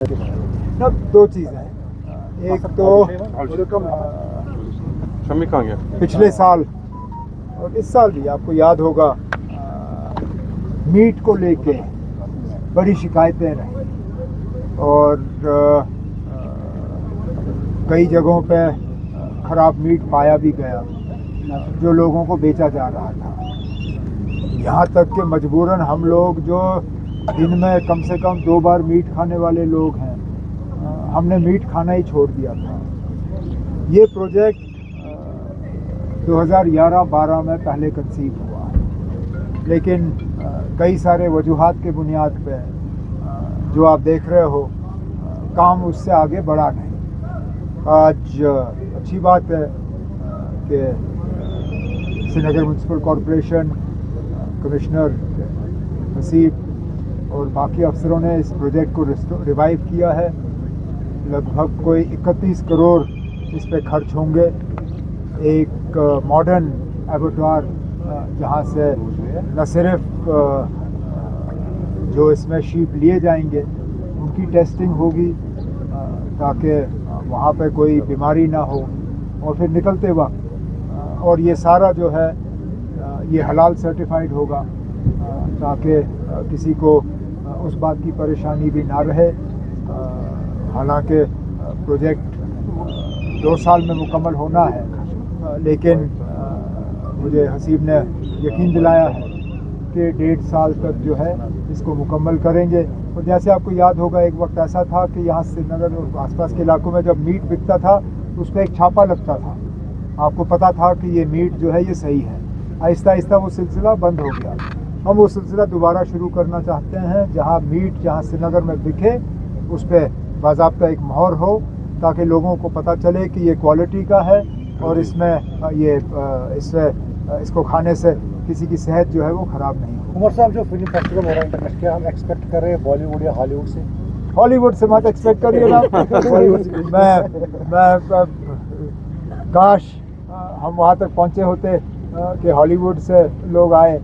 ना दो चीज़ें हैं। एक तो पिछले साल और इस साल भी आपको याद होगा मीट को लेके बड़ी शिकायतें रहीं और कई जगहों पे ख़राब मीट पाया भी गया जो लोगों को बेचा जा रहा था। यहाँ तक कि मजबूरन हम लोग जो दिन में कम से कम 2 बार मीट खाने वाले लोग हैं, हमने मीट खाना ही छोड़ दिया था। ये प्रोजेक्ट 2011-12 में पहले कंसीव हुआ, लेकिन कई सारे वजूहात के बुनियाद पे जो आप देख रहे हो काम उससे आगे बढ़ा नहीं। आज अच्छी बात है कि Srinagar municipal corporation, commissioner Haseeb और बाकी अफसरों ने इस प्रोजेक्ट को रिवाइव किया है। लगभग कोई 31 करोड़ इस पे खर्च होंगे। एक मॉडर्न एबेटॉर जहाँ से न सिर्फ जो इसमें शीप लिए जाएंगे उनकी टेस्टिंग होगी ताकि वहाँ पे कोई बीमारी ना हो, और फिर निकलते वक्त और ये सारा जो है ये हलाल सर्टिफाइड होगा ताकि किसी को उस बात की परेशानी भी ना रहे। हालांकि प्रोजेक्ट 2 साल में मुकम्मल होना है, लेकिन मुझे हसीब ने यकीन दिलाया है कि 1.5 साल तक जो है इसको मुकम्मल करेंगे। और जैसे आपको याद होगा एक वक्त ऐसा था कि यहाँ श्रीनगर और आसपास के इलाकों में जब मीट बिकता था उस पर एक छापा लगता था, आपको पता था कि ये मीट जो है ये सही है। आहिस्ता आहिस्ता वो सिलसिला बंद हो गया। हम वो सिलसिला दोबारा शुरू करना चाहते हैं जहाँ मीट जहाँ श्रीनगर में बिके उस पर बाज़ाब्ता एक मोहर हो ताकि लोगों को पता चले कि ये क्वालिटी का है और इसमें इसको खाने से किसी की सेहत जो है वो ख़राब नहीं हो। उमर साहब, जो फिल्म फेस्टिवल हो रहा है इंटरनेशनल, क्या हम एक्सपेक्ट कर रहे हैं बॉलीवुड या हॉलीवुड से? हॉलीवुड से मत एक्सपेक्ट करिए ना। मैं काश हम वहाँ तक पहुँचे होते कि हॉलीवुड से लोग आए,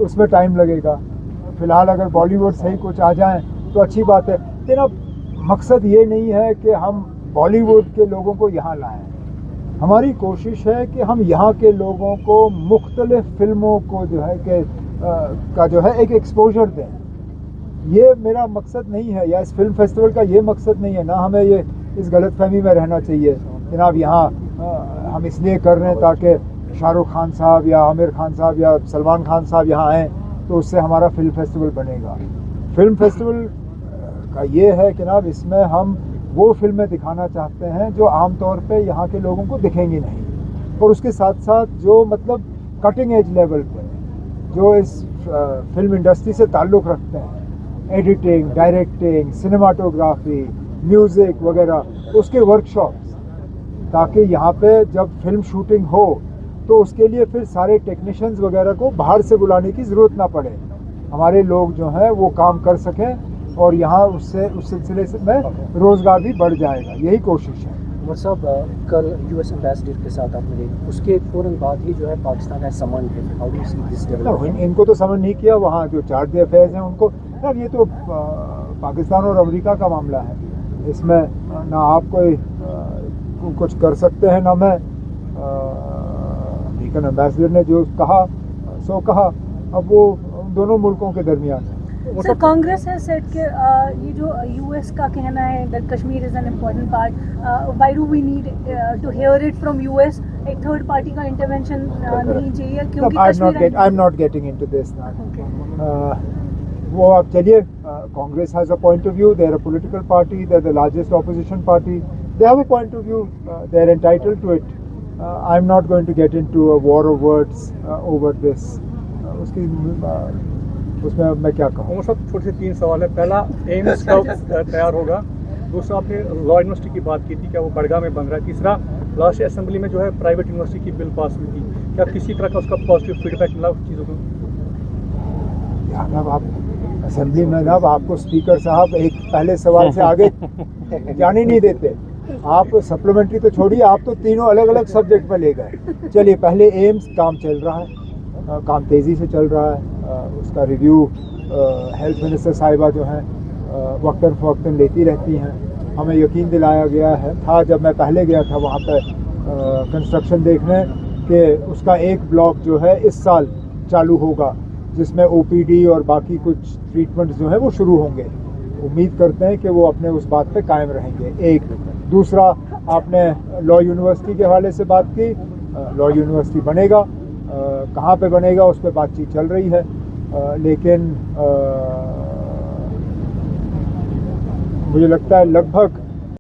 उसमें टाइम लगेगा। फ़िलहाल अगर बॉलीवुड से ही कुछ आ जाए तो अच्छी बात है, लेकिन अब मकसद ये नहीं है कि हम बॉलीवुड के लोगों को यहाँ लाएं। हमारी कोशिश है कि हम यहाँ के लोगों को मुख्तलिफ फिल्मों को जो है कि का जो है एक एक्सपोजर दें। ये मेरा मकसद नहीं है, या इस फिल्म फेस्टिवल का ये मकसद नहीं है ना। हमें ये इस गलतफहमी में रहना चाहिए जनाब यहाँ हम इसलिए कर रहे हैं ताकि शाहरुख खान साहब या आमिर खान साहब या सलमान खान साहब यहाँ आएँ तो उससे हमारा फिल्म फेस्टिवल बनेगा। फिल्म फेस्टिवल का ये है कि जनाब इसमें हम वो फिल्में दिखाना चाहते हैं जो आम तौर पे यहाँ के लोगों को दिखेंगी नहीं, और उसके साथ साथ जो मतलब कटिंग एज लेवल पे जो इस फिल्म इंडस्ट्री से ताल्लुक़ रखते हैं, एडिटिंग, डायरेक्टिंग, सिनेमाटोग्राफी, म्यूज़िक वगैरह, उसके वर्कशॉप्स, ताकि यहाँ पे जब फिल्म शूटिंग हो तो उसके लिए फिर सारे टेक्नीशियंस वगैरह को बाहर से बुलाने की ज़रूरत ना पड़े, हमारे लोग जो हैं वो काम कर सकें और यहाँ उससे उस सिलसिले में रोज़गार भी बढ़ जाएगा। यही कोशिश है। उमर साहब, कल यूएस एम्बेसडर के साथ आप मिले, उसके फ़ौरन बाद ही जो है पाकिस्तान है समन है। How do you see this development? इनको तो समन नहीं किया, वहाँ जो चार्ज अफेयर्स हैं उनको। यार ये तो पाकिस्तान और अमेरिका का मामला है, इसमें ना आप कोई कुछ कर सकते हैं ना मैं। अमेरिकन एम्बेसडर ने जो कहा सो कहा, अब वो दोनों मुल्कों के दरमियान है। सर, कांग्रेस है सेट के ये जो यूएस का कहना है that Kashmir is an important part, why do we need to hear it from US? एक थर्ड पार्टी का इंटरवेंशन नहीं चाहिए क्योंकि I am not getting into this now. वो आप चलिए, Congress has a point of view, they are a political party, they are the largest opposition party, they have a point of view, they are entitled to it. I am not going to get into a war of words over this. उसमें मैं क्या कहूँ। उमर साहब, छोटे से 3 सवाल है। पहला, एम्स कब तैयार होगा? दूसरा, आपने लॉ यूनिवर्सिटी की बात की थी, क्या वो बड़गांव में बन रहा है? तीसरा, लास्ट असेंबली में जो है प्राइवेट यूनिवर्सिटी की बिल पास हुई थी, क्या किसी तरह का उसका पॉजिटिव फीडबैक मिला उस चीज़ों को? यार आप असेंबली में ना आपको स्पीकर साहब एक पहले सवाल से आगे जाने नहीं देते। आप सप्लीमेंट्री तो छोड़िए, आप तो तीनों अलग अलग सब्जेक्ट पर ले गए। चलिए, पहले एम्स काम चल रहा है, काम तेज़ी से चल रहा है, उसका रिव्यू हेल्थ मिनिस्टर साहिबा जो हैं वक्तन फ़वक्तन लेती रहती हैं। हमें यकीन दिलाया गया है था जब मैं पहले गया था वहाँ पर कंस्ट्रक्शन देखने कि उसका एक ब्लॉक जो है इस साल चालू होगा जिसमें ओपीडी और बाकी कुछ ट्रीटमेंट्स जो है वो शुरू होंगे। उम्मीद करते हैं कि वो अपने उस बात पे कायम रहेंगे। एक दूसरा, आपने लॉ यूनिवर्सिटी के हवाले से बात की। लॉ यूनिवर्सिटी बनेगा, कहाँ पे बनेगा उस पर बातचीत चल रही है, लेकिन मुझे लगता है लगभग